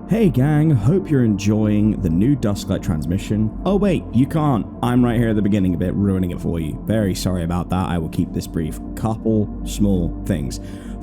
Hey gang, hope you're enjoying the new Dusklight transmission. Oh wait, you can't. I'm right here at the beginning a bit, ruining it for you. Very sorry about that, I will keep this brief. Couple small things.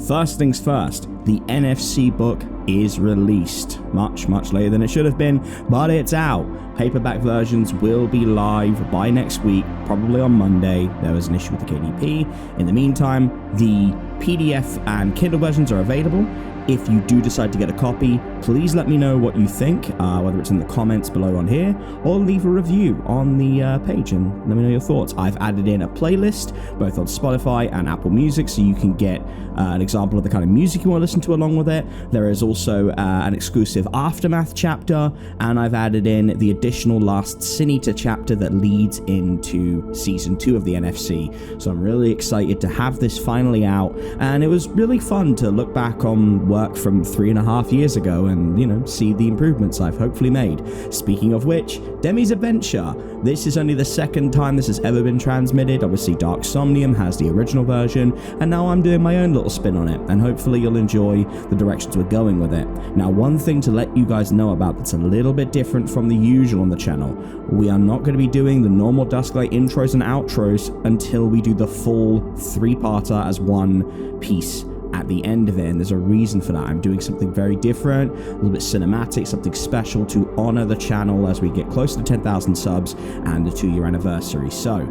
First things first, the NFC book is released. Much later than it should have been, but it's out. Paperback versions will be live by next week, probably on Monday. There was an issue with the KDP. In the meantime, the PDF and Kindle versions are available. If you do decide to get a copy, please let me know what you think, whether it's in the comments below on here, or leave a review on the page and let me know your thoughts. I've added in a playlist, both on Spotify and Apple Music, so you can get an example of the kind of music you want to listen to along with it. There is also an exclusive Aftermath chapter, and I've added in the additional Last Sin Eater chapter that leads into Season 2 of the NFC. So I'm really excited to have this finally out, and it was really fun to look back on work from 3.5 years ago and, see the improvements I've hopefully made. Speaking of which, Demi's Adventure. This is only the second time this has ever been transmitted. Obviously, Dark Somnium has the original version, and now I'm doing my own little spin on it, and hopefully you'll enjoy the directions we're going with it. Now, one thing to let you guys know about that's a little bit different from the usual on the channel. We are not going to be doing the normal Dusklight intros and outros until we do the full 3-parter as one piece at the end of it, and there's a reason for that. I'm doing something very different, a little bit cinematic, something special to honor the channel as we get close to 10,000 subs and the 2-year anniversary. So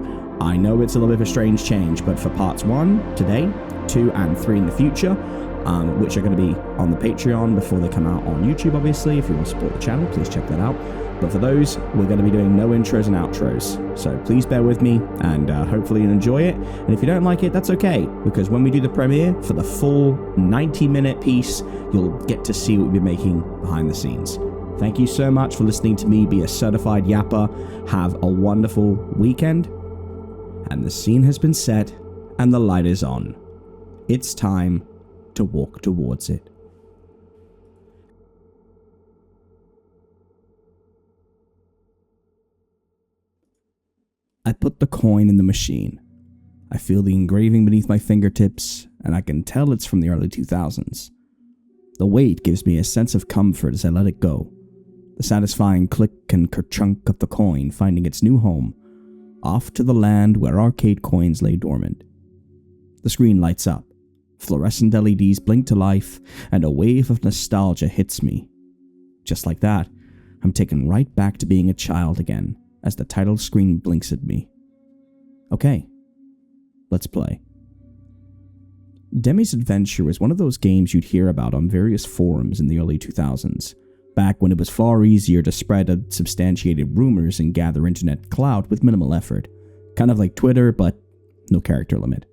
I know it's a little bit of a strange change, but for parts 1 today, 2 and 3 in the future, which are going to be on the Patreon before they come out on YouTube, obviously. If you want to support the channel, please check that out. But for those, we're going to be doing no intros and outros. So please bear with me, and hopefully you'll enjoy it. And if you don't like it, that's okay, because when we do the premiere for the full 90-minute piece, you'll get to see what we've been making behind the scenes. Thank you so much for listening to me be a certified yapper. Have a wonderful weekend. And the scene has been set, and the light is on. It's time to walk towards it. I put the coin in the machine. I feel the engraving beneath my fingertips, and I can tell it's from the early 2000s. The weight gives me a sense of comfort as I let it go. The satisfying click and kerchunk of the coin finding its new home, off to the land where arcade coins lay dormant. The screen lights up. Fluorescent LEDs blink to life, and a wave of nostalgia hits me. Just like that, I'm taken right back to being a child again, as the title screen blinks at me. Okay, let's play. Demi's Adventure was one of those games you'd hear about on various forums in the early 2000s, back when it was far easier to spread unsubstantiated rumors and gather internet clout with minimal effort. Kind of like Twitter, but no character limit.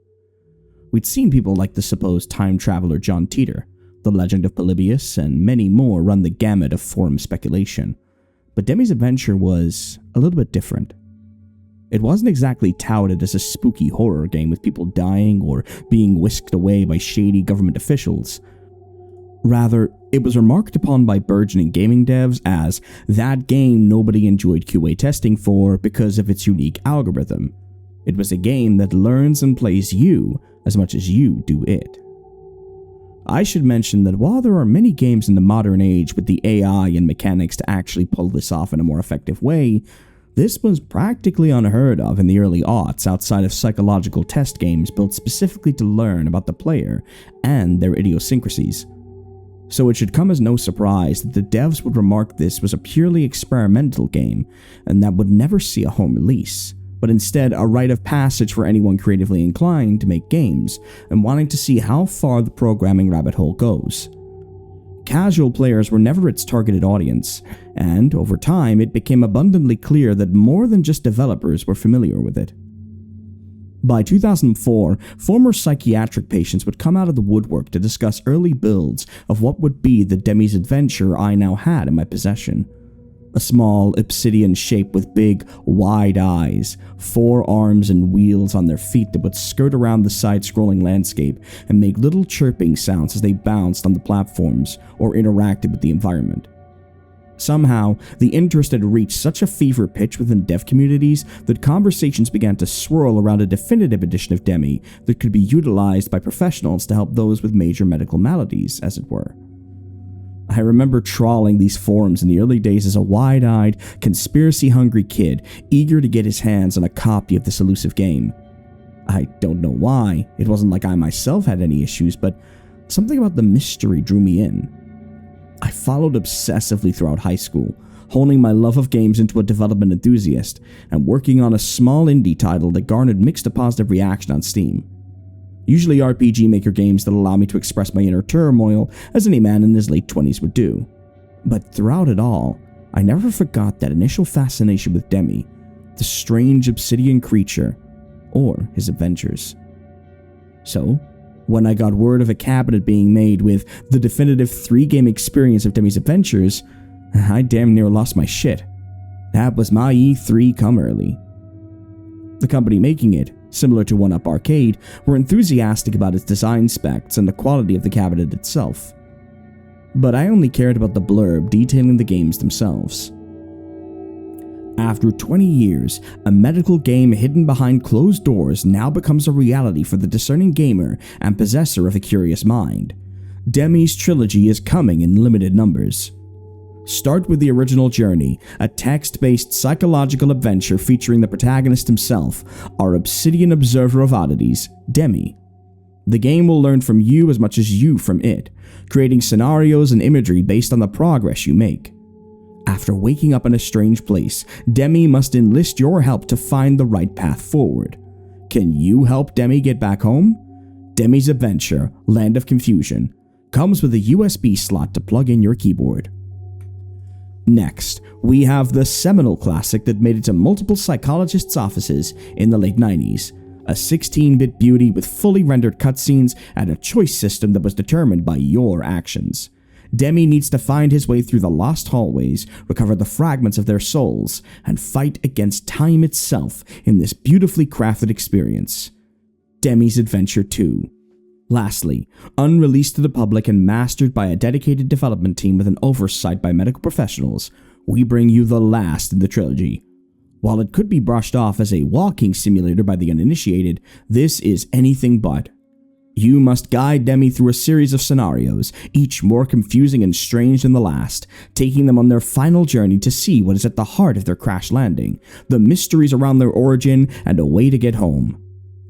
We'd seen people like the supposed time traveler John Teeter, the legend of Polybius, and many more run the gamut of forum speculation. But Demi's Adventure was a little bit different. It wasn't exactly touted as a spooky horror game with people dying or being whisked away by shady government officials. Rather, it was remarked upon by burgeoning gaming devs as that game nobody enjoyed QA testing for because of its unique algorithm. It was a game that learns and plays you as much as you do it. I should mention that while there are many games in the modern age with the AI and mechanics to actually pull this off in a more effective way, this was practically unheard of in the early aughts outside of psychological test games built specifically to learn about the player and their idiosyncrasies. So it should come as no surprise that the devs would remark this was a purely experimental game and that would never see a home release, but instead a rite of passage for anyone creatively inclined to make games and wanting to see how far the programming rabbit hole goes. Casual players were never its targeted audience, and over time it became abundantly clear that more than just developers were familiar with it. By 2004, former psychiatric patients would come out of the woodwork to discuss early builds of what would be the Demi's Adventure I now had in my possession. A small obsidian shape with big, wide eyes, 4 arms and wheels on their feet that would skirt around the side-scrolling landscape and make little chirping sounds as they bounced on the platforms or interacted with the environment. Somehow, the interest had reached such a fever pitch within dev communities that conversations began to swirl around a definitive edition of Demi that could be utilized by professionals to help those with major medical maladies, as it were. I remember trawling these forums in the early days as a wide-eyed, conspiracy-hungry kid, eager to get his hands on a copy of this elusive game. I don't know why, it wasn't like I myself had any issues, but something about the mystery drew me in. I followed obsessively throughout high school, honing my love of games into a development enthusiast, and working on a small indie title that garnered mixed to positive reaction on Steam. Usually RPG Maker games that allow me to express my inner turmoil, as any man in his late 20s would do. But throughout it all, I never forgot that initial fascination with Demi, the strange obsidian creature, or his adventures. So, when I got word of a cabinet being made with the definitive 3-game experience of Demi's adventures, I damn near lost my shit. That was my E3 come early. The company making it, similar to 1UP Arcade, were enthusiastic about its design specs and the quality of the cabinet itself. But I only cared about the blurb detailing the games themselves. After 20 years, a medical game hidden behind closed doors now becomes a reality for the discerning gamer and possessor of a curious mind. Demi's trilogy is coming in limited numbers. Start with the original Journey, a text-based psychological adventure featuring the protagonist himself, our obsidian observer of oddities, Demi. The game will learn from you as much as you from it, creating scenarios and imagery based on the progress you make. After waking up in a strange place, Demi must enlist your help to find the right path forward. Can you help Demi get back home? Demi's Adventure, Land of Confusion, comes with a USB slot to plug in your keyboard. Next, we have the seminal classic that made it to multiple psychologists' offices in the late 90s, a 16-bit beauty with fully rendered cutscenes and a choice system that was determined by your actions. Demi needs to find his way through the lost hallways, recover the fragments of their souls, and fight against time itself in this beautifully crafted experience. Demi's Adventure 2. Lastly, unreleased to the public and mastered by a dedicated development team with an oversight by medical professionals, we bring you the last in the trilogy. While it could be brushed off as a walking simulator by the uninitiated, this is anything but. You must guide Demi through a series of scenarios, each more confusing and strange than the last, taking them on their final journey to see what is at the heart of their crash landing, the mysteries around their origin, and a way to get home.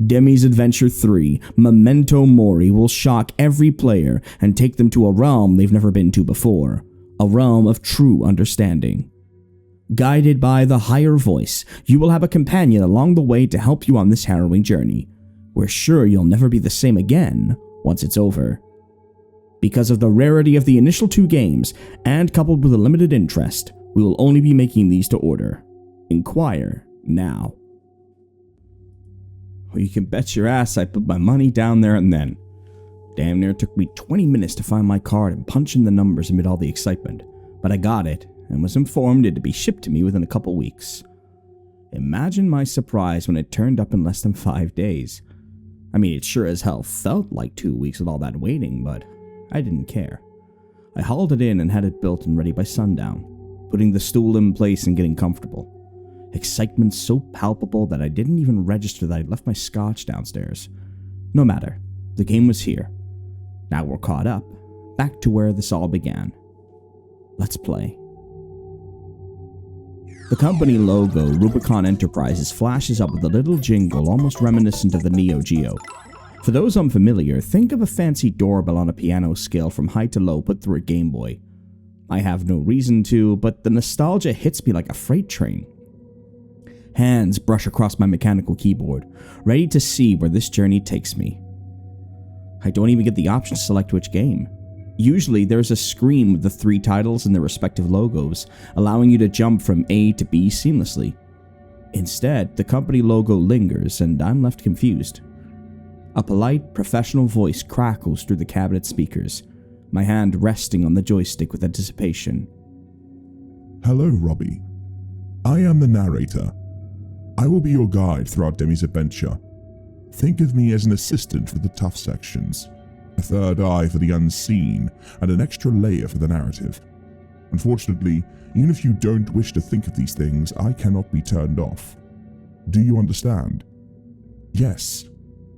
Demi's Adventure 3, Memento Mori, will shock every player and take them to a realm they've never been to before, a realm of true understanding. Guided by the higher voice, you will have a companion along the way to help you on this harrowing journey. We're sure you'll never be the same again once it's over. Because of the rarity of the initial 2 games, and coupled with a limited interest, we will only be making these to order. Inquire now. Well, you can bet your ass I put my money down there and then. Damn near took me 20 minutes to find my card and punch in the numbers amid all the excitement, but I got it and was informed it'd be shipped to me within a couple weeks. Imagine my surprise when it turned up in less than 5 days. I mean, it sure as hell felt like 2 weeks with all that waiting, but I didn't care. I hauled it in and had it built and ready by sundown, putting the stool in place and getting comfortable. Excitement so palpable that I didn't even register that I'd left my scotch downstairs. No matter, the game was here. Now we're caught up, back to where this all began. Let's play. The company logo, Rubicon Enterprises, flashes up with a little jingle almost reminiscent of the Neo Geo. For those unfamiliar, think of a fancy doorbell on a piano scale from high to low put through a Game Boy. I have no reason to, but the nostalgia hits me like a freight train. Hands brush across my mechanical keyboard, ready to see where this journey takes me. I don't even get the option to select which game. Usually there's a screen with the 3 titles and their respective logos, allowing you to jump from A to B seamlessly. Instead, the company logo lingers and I'm left confused. A polite, professional voice crackles through the cabinet speakers, my hand resting on the joystick with anticipation. Hello, Robbie. I am the narrator. I will be your guide throughout Demi's adventure. Think of me as an assistant for the tough sections, a third eye for the unseen, and an extra layer for the narrative. Unfortunately, even if you don't wish to think of these things, I cannot be turned off. Do you understand? Yes.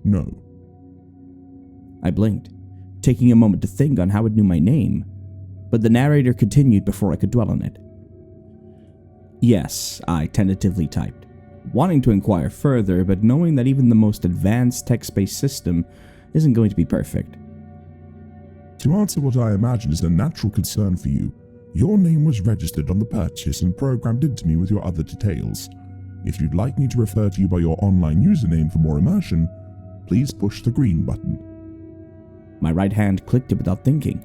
No. I blinked, taking a moment to think on how it knew my name. but the narrator continued before I could dwell on it. Yes, I tentatively typed, wanting to inquire further, but knowing that even the most advanced text-based system isn't going to be perfect. To answer what I imagine is a natural concern for you, your name was registered on the purchase and programmed into me with your other details. If you'd like me to refer to you by your online username for more immersion, please push the green button. My right hand clicked it without thinking,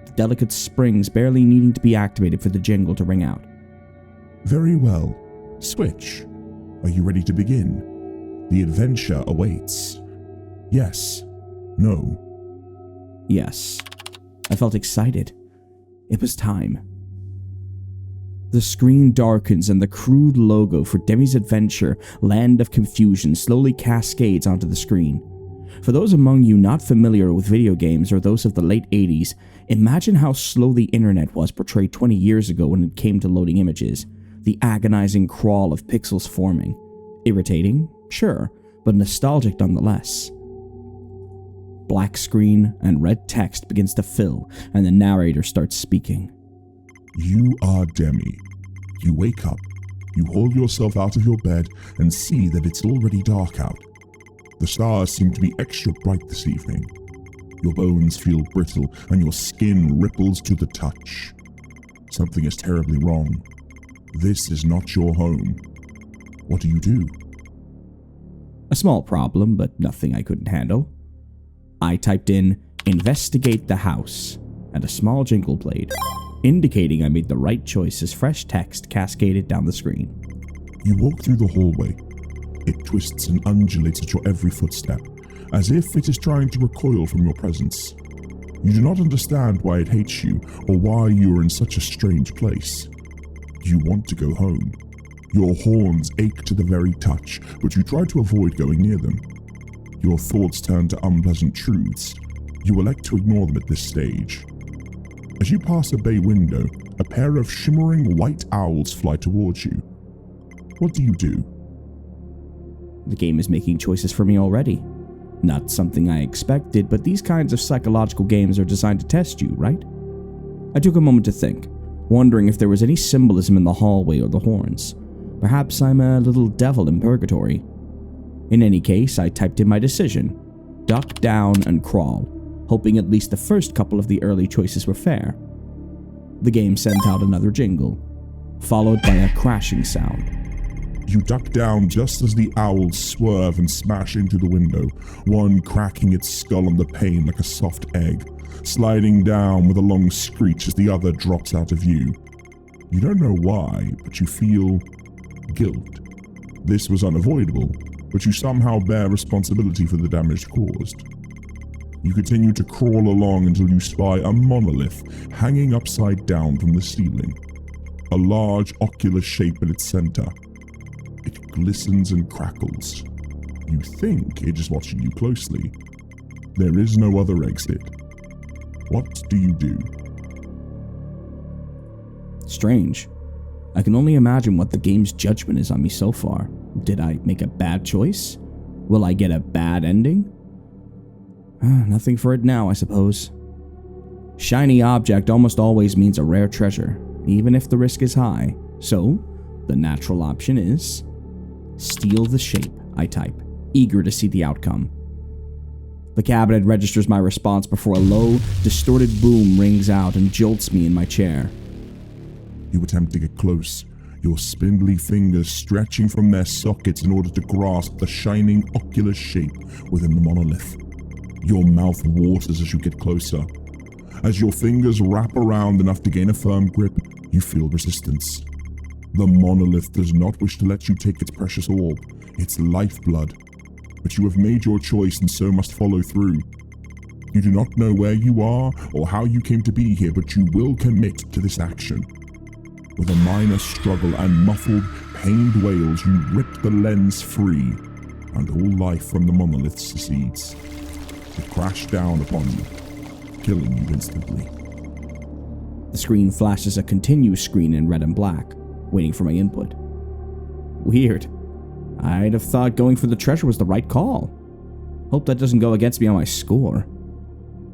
the delicate springs barely needing to be activated for the jingle to ring out. Very well. Switch. Are you ready to begin? The adventure awaits. Yes. No. Yes. I felt excited. It was time. The screen darkens and the crude logo for Demi's adventure, Land of Confusion, slowly cascades onto the screen. For those among you not familiar with video games or those of the late 80s, imagine how slow the internet was portrayed 20 years ago when it came to loading images. The agonizing crawl of pixels forming. Irritating? Sure, but nostalgic nonetheless. Black screen and red text begins to fill, and the narrator starts speaking. You are Demi. You wake up, you haul yourself out of your bed and see that it's already dark out. The stars seem to be extra bright this evening. Your bones feel brittle and your skin ripples to the touch. Something is terribly wrong. This is not your home. What do? A small problem, but nothing I couldn't handle. I typed in, "Investigate the house," and a small jingle played, indicating I made the right choice as fresh text cascaded down the screen. You walk through the hallway. It twists and undulates at your every footstep, as if it is trying to recoil from your presence. You do not understand why it hates you, or why you are in such a strange place. You want to go home. Your horns ache to the very touch, but you try to avoid going near them. Your thoughts turn to unpleasant truths. You elect to ignore them at this stage. As you pass a bay window, a pair of shimmering white owls fly towards you. What do? The game is making choices for me already. Not something I expected, but these kinds of psychological games are designed to test you, right? I took a moment to think, wondering if there was any symbolism in the hallway or the horns. Perhaps I'm a little devil in purgatory. In any case, I typed in my decision. Duck down and crawl, hoping at least the first couple of the early choices were fair. The game sent out another jingle, followed by a crashing sound. You duck down just as the owls swerve and smash into the window, one cracking its skull on the pane like a soft egg, sliding down with a long screech as the other drops out of view. You don't know why, but you feel guilt. This was unavoidable, but you somehow bear responsibility for the damage caused. You continue to crawl along until you spy a monolith hanging upside down from the ceiling, a large ocular shape at its center. It glistens and crackles. You think it is watching you closely. There is no other exit. What do? Strange. I can only imagine what the game's judgment is on me so far. Did I make a bad choice? Will I get a bad ending? Nothing for it now, I suppose. Shiny object almost always means a rare treasure, even if the risk is high. So, the natural option is steal the shape, I type, eager to see the outcome. The cabinet registers my response before a low, distorted boom rings out and jolts me in my chair. You attempt to get close, your spindly fingers stretching from their sockets in order to grasp the shining ocular shape within the monolith. Your mouth waters as you get closer. As your fingers wrap around enough to gain a firm grip, you feel resistance. The monolith does not wish to let you take its precious orb, its lifeblood. But you have made your choice and so must follow through. You do not know where you are or how you came to be here, but you will commit to this action. With a minor struggle and muffled, pained wails, you rip the lens free, and all life from the monolith secedes. It crashed down upon you, killing you instantly. The screen flashes a continuous screen in red and black, waiting for my input. Weird. I'd have thought going for the treasure was the right call. Hope that doesn't go against me on my score.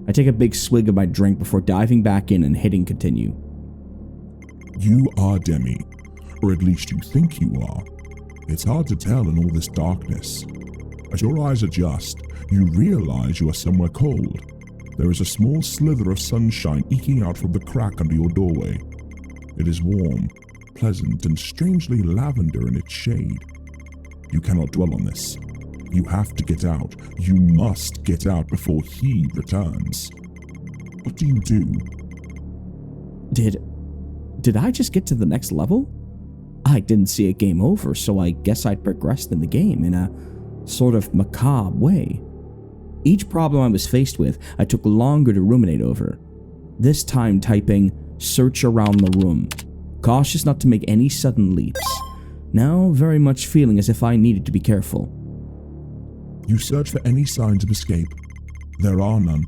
I take a big swig of my drink before diving back in and hitting continue. You are Demi, or at least you think you are. It's hard to tell in all this darkness. As your eyes adjust, you realize you are somewhere cold. There is a small slither of sunshine eking out from the crack under your doorway. It is warm, pleasant, and strangely lavender in its shade. You cannot dwell on this. You have to get out. You must get out before he returns. What do you do? Did I just get to the next level? I didn't see a game over, so I guess I'd progressed in the game in a sort of macabre way. Each problem I was faced with, I took longer to ruminate over. This time typing, search around the room, cautious not to make any sudden leaps. Now very much feeling as if I needed to be careful. You search for any signs of escape. There are none.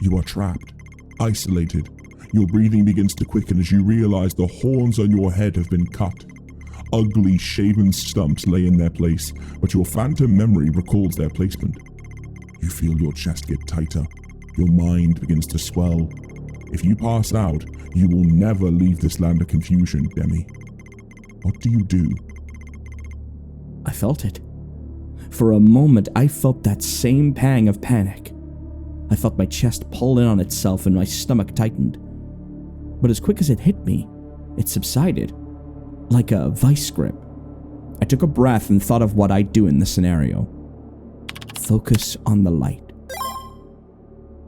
You are trapped, isolated. Your breathing begins to quicken as you realize the horns on your head have been cut. Ugly, shaven stumps lay in their place, but your phantom memory recalls their placement. You feel your chest get tighter. Your mind begins to swell. If you pass out, you will never leave this land of confusion, Demi. What do you do? I felt it. For a moment, I felt that same pang of panic. I felt my chest pull in on itself and my stomach tightened. But as quick as it hit me, it subsided, like a vice grip. I took a breath and thought of what I'd do in this scenario. Focus on the light.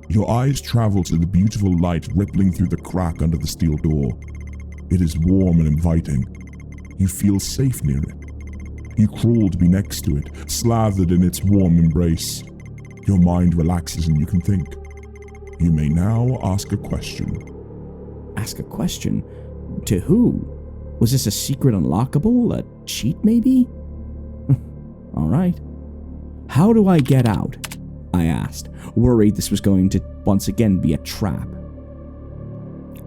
Your eyes travel to the beautiful light rippling through the crack under the steel door. It is warm and inviting. You feel safe near it. You crawl to be next to it, slathered in its warm embrace. Your mind relaxes and you can think. You may now ask a question. Ask a question? To who? Was this a secret unlockable? A cheat, maybe? All right. How do I get out? I asked, worried this was going to once again be a trap.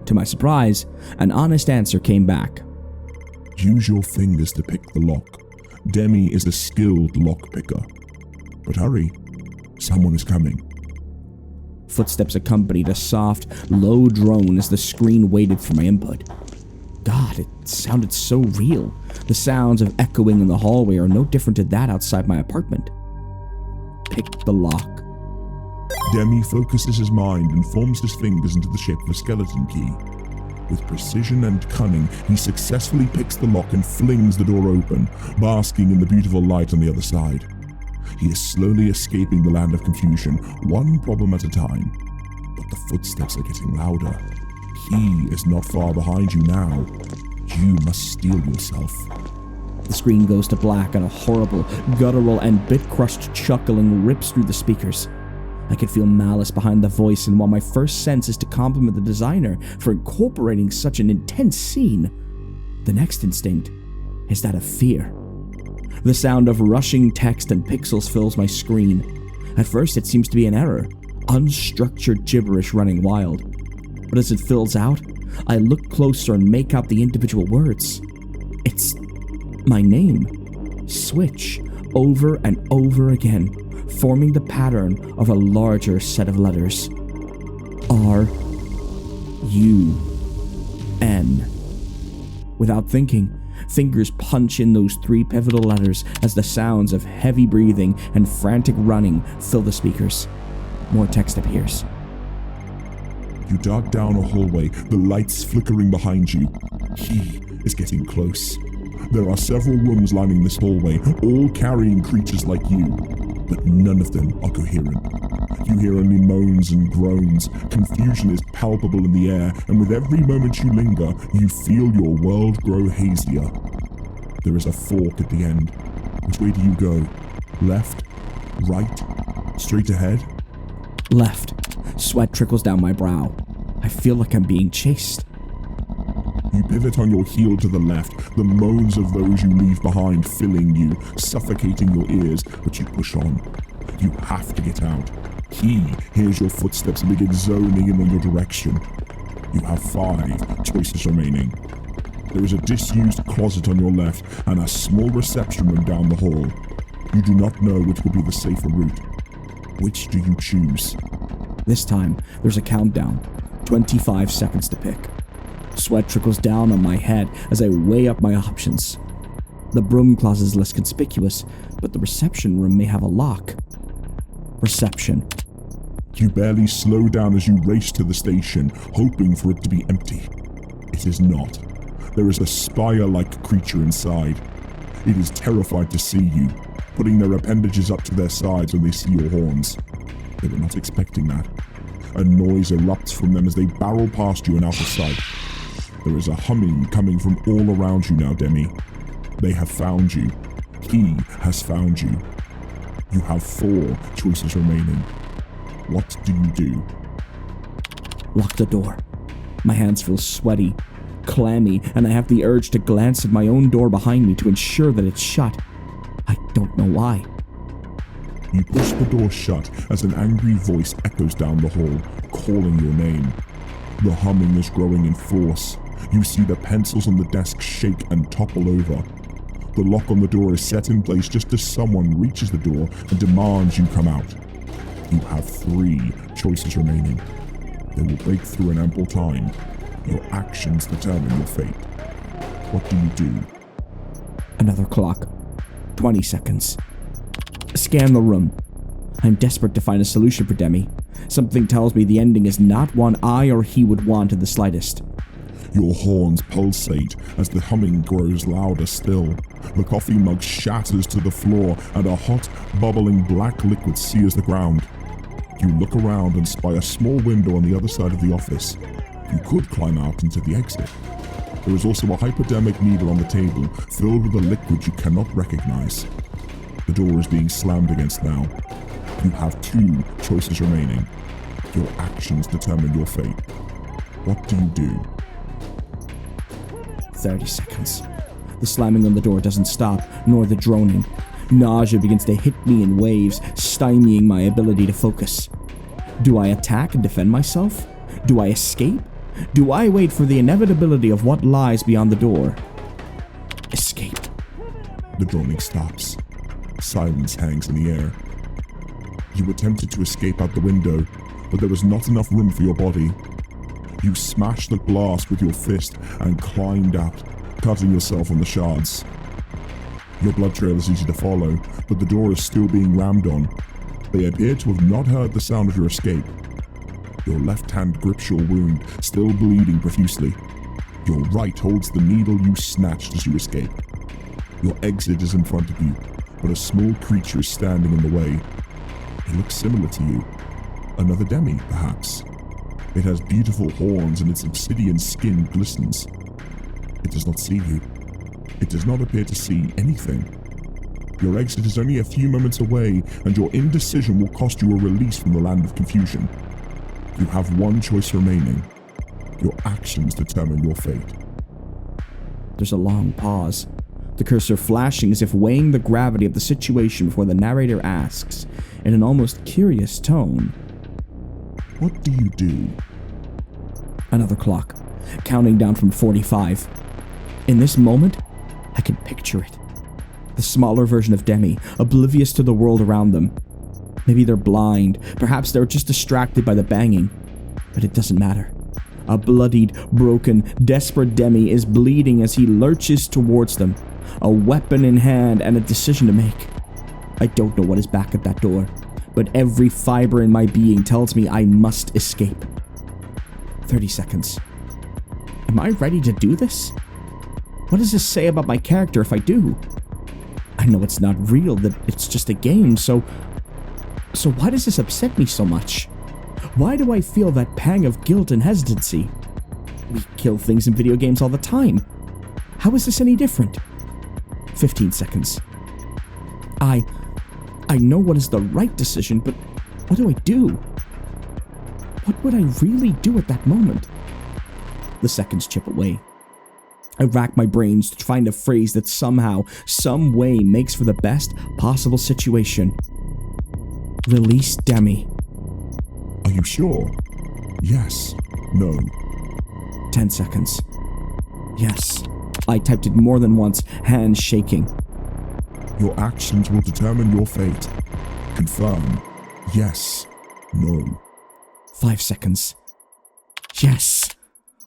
To my surprise, an honest answer came back. Use your fingers to pick the lock. Demi is a skilled lockpicker. But hurry, someone is coming. Footsteps accompanied a soft, low drone as the screen waited for my input. God, it sounded so real. The sounds of echoing in the hallway are no different to that outside my apartment. Pick the lock. Demi focuses his mind and forms his fingers into the shape of a skeleton key. With precision and cunning, he successfully picks the lock and flings the door open, basking in the beautiful light on the other side. He is slowly escaping the land of confusion, one problem at a time. But the footsteps are getting louder. He is not far behind you now. You must steel yourself. The screen goes to black and a horrible, guttural, and bit-crushed chuckling rips through the speakers. I can feel malice behind the voice, and while my first sense is to compliment the designer for incorporating such an intense scene, the next instinct is that of fear. The sound of rushing text and pixels fills my screen. At first it seems to be an error, unstructured gibberish running wild. But as it fills out, I look closer and make out the individual words. It's my name. Switch, over and over again, forming the pattern of a larger set of letters. R-U-N. Without thinking, fingers punch in those three pivotal letters as the sounds of heavy breathing and frantic running fill the speakers. More text appears. You dart down a hallway, the lights flickering behind you. He is getting close. There are several rooms lining this hallway, all carrying creatures like you, but none of them are coherent. You hear only moans and groans. Confusion is palpable in the air, and with every moment you linger, you feel your world grow hazier. There is a fork at the end. Which way do you go? Left? Right? Straight ahead? Left. Sweat trickles down my brow. I feel like I'm being chased. You pivot on your heel to the left, the moans of those you leave behind filling you, suffocating your ears, but you push on. You have to get out. He hears your footsteps and begins zoning in on your direction. You have 5 choices remaining. There is a disused closet on your left and a small reception room down the hall. You do not know which will be the safer route. Which do you choose? This time, there's a countdown, 25 seconds to pick. Sweat trickles down on my head as I weigh up my options. The broom closet is less conspicuous, but the reception room may have a lock. Reception. You barely slow down as you race to the station, hoping for it to be empty. It is not. There is a spire-like creature inside. It is terrified to see you, putting their appendages up to their sides when they see your horns. They were not expecting that. A noise erupts from them as they barrel past you and out of sight. There is a humming coming from all around you now, Demi. They have found you. He has found you. You have 4 choices remaining. What do you do? Lock the door. My hands feel sweaty, clammy, and I have the urge to glance at my own door behind me to ensure that it's shut. I don't know why. You push the door shut as an angry voice echoes down the hall, calling your name. The humming is growing in force. You see the pencils on the desk shake and topple over. The lock on the door is set in place just as someone reaches the door and demands you come out. You have 3 choices remaining. They will break through in ample time. Your actions determine your fate. What do you do? Another clock. 20 seconds. Scan the room. I'm desperate to find a solution for Demi. Something tells me the ending is not one I or he would want in the slightest. Your horns pulsate as the humming grows louder still. The coffee mug shatters to the floor and a hot, bubbling black liquid sears the ground. You look around and spy a small window on the other side of the office. You could climb out into the exit. There is also a hypodermic needle on the table, filled with a liquid you cannot recognize. The door is being slammed against now. You have 2 choices remaining. Your actions determine your fate. What do you do? 30 seconds. The slamming on the door doesn't stop, nor the droning. Nausea begins to hit me in waves, stymieing my ability to focus. Do I attack and defend myself? Do I escape? Do I wait for the inevitability of what lies beyond the door? Escape. The droning stops. Silence hangs in the air. You attempted to escape out the window, but there was not enough room for your body. You smashed the glass with your fist and climbed out, cutting yourself on the shards. Your blood trail is easy to follow, but the door is still being rammed on. They appear to have not heard the sound of your escape. Your left hand grips your wound, still bleeding profusely. Your right holds the needle you snatched as you escape. Your exit is in front of you, but a small creature is standing in the way. It looks similar to you. Another Demi, perhaps. It has beautiful horns and its obsidian skin glistens. It does not see you. It does not appear to see anything. Your exit is only a few moments away, and your indecision will cost you a release from the land of confusion. You have 1 choice remaining. Your actions determine your fate. There's a long pause, the cursor flashing as if weighing the gravity of the situation before the narrator asks, in an almost curious tone, What do you do? Another clock, counting down from 45. In this moment, I can picture it. The smaller version of Demi, oblivious to the world around them. Maybe they're blind, perhaps they're just distracted by the banging. But it doesn't matter. A bloodied, broken, desperate Demi is bleeding as he lurches towards them, a weapon in hand and a decision to make. I don't know what is back at that door, but every fiber in my being tells me I must escape. 30 seconds. Am I ready to do this? What does this say about my character if I do? I know it's not real, that it's just a game, so why does this upset me so much? Why do I feel that pang of guilt and hesitancy? We kill things in video games all the time. How is this any different? 15 seconds. I know what is the right decision, but what do I do? What would I really do at that moment? The seconds chip away. I rack my brains to find a phrase that somehow, some way makes for the best possible situation. Release Demi. Are you sure? Yes. No. 10 seconds. Yes. I typed it more than once, hands shaking. Your actions will determine your fate. Confirm. Yes. No. 5 seconds. Yes!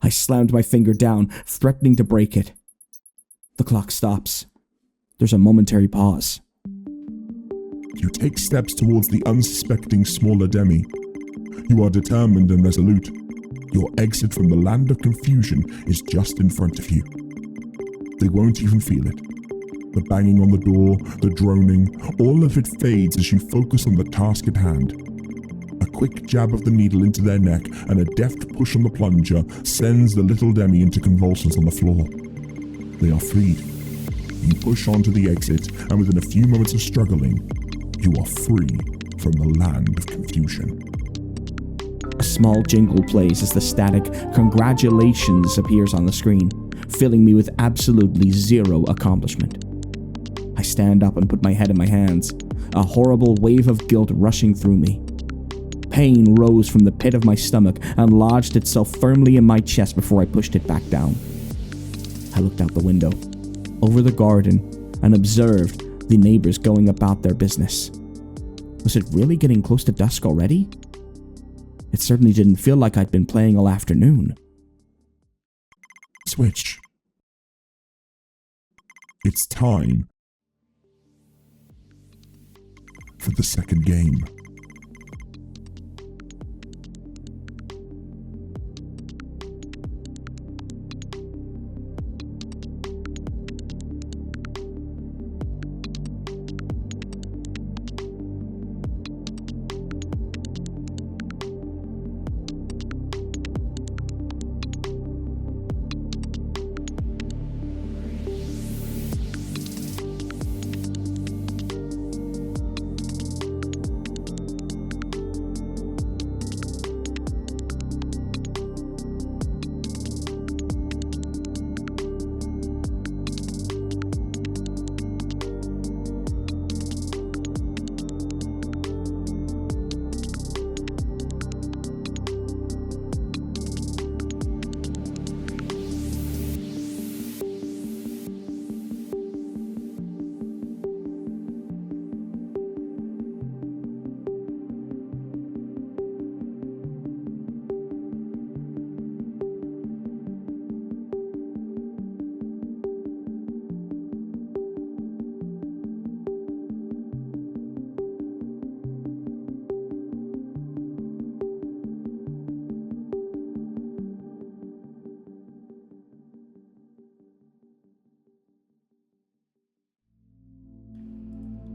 I slammed my finger down, threatening to break it. The clock stops. There's a momentary pause. You take steps towards the unsuspecting smaller Demi. You are determined and resolute. Your exit from the land of confusion is just in front of you. They won't even feel it. The banging on the door, the droning, all of it fades as you focus on the task at hand. A quick jab of the needle into their neck and a deft push on the plunger sends the little Demi into convulsions on the floor. They are freed. You push on to the exit, and within a few moments of struggling, you are free from the land of confusion. A small jingle plays as the static "Congratulations" appears on the screen, filling me with absolutely zero accomplishment. I stand up and put my head in my hands, a horrible wave of guilt rushing through me. Pain rose from the pit of my stomach and lodged itself firmly in my chest before I pushed it back down. I looked out the window, over the garden, and observed the neighbors going about their business. Was it really getting close to dusk already? It certainly didn't feel like I'd been playing all afternoon. Switch. It's time for the second game.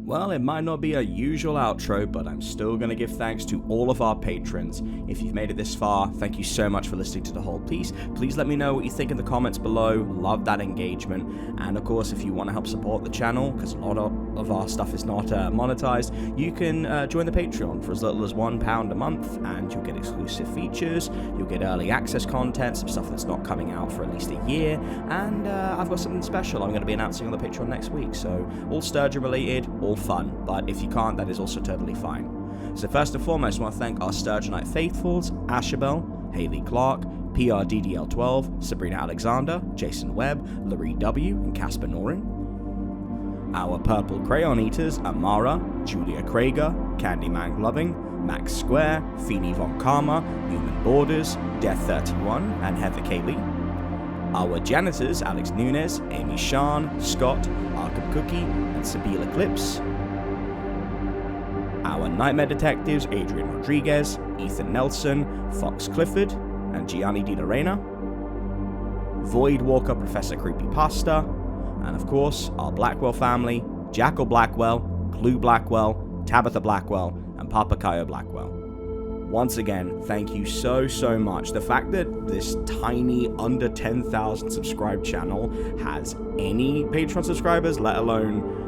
Well, it might not be a usual outro, but I'm still going to give thanks to all of our patrons. If you've made it this far, thank you so much for listening to the whole piece. Please let me know what you think in the comments below. Love that engagement. And of course, if you want to help support the channel, because a lot of our stuff is not monetized, you can join the Patreon for as little as £1 a month, and you'll get exclusive features, you'll get early access content, some stuff that's not coming out for at least a year, and I've got something special I'm going to be announcing on the Patreon next week. So all Sturgeon related, all fun, but if you can't, that is also totally fine. So first and foremost, I want to thank our Sturgeonite faithfuls: Ashabel, Haley Clark, PRDDL12, Sabrina Alexander, Jason Webb, Larry W, and Casper Norin. Our Purple Crayon Eaters: Amara, Julia Krager, Candyman Gloving, Max Square, Feeny Von Karma, Human Borders, Death31, and Heather Cayley. Our Janitors: Alex Nunez, Amy Shan, Scott, Arkham Cookie, and Sabila Clips. Our Nightmare Detectives: Adrian Rodriguez, Ethan Nelson, Fox Clifford, and Gianni Di Lorena. Void Walker Professor Creepypasta, and of course, our Blackwell family: Jackal Blackwell, Clue Blackwell, Tabitha Blackwell, and Papakayo Blackwell. Once again, thank you so much. The fact that this tiny, under 10,000 subscribed channel has any Patreon subscribers, let alone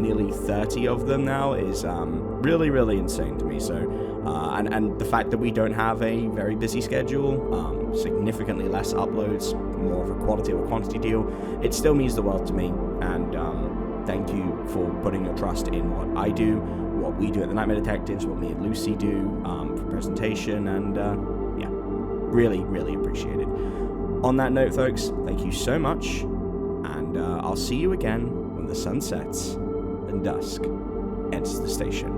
nearly 30 of them now, is really insane to me. So, and the fact that we don't have a very busy schedule, significantly less uploads, more of a quality over quantity deal, it still means the world to me. And thank you for putting your trust in what I do, what we do at the Nightmare Detectives, what me and Lucy do for presentation, and yeah, really appreciate it. On that note, folks, thank you so much, and I'll see you again when the sun sets and dusk enters the station.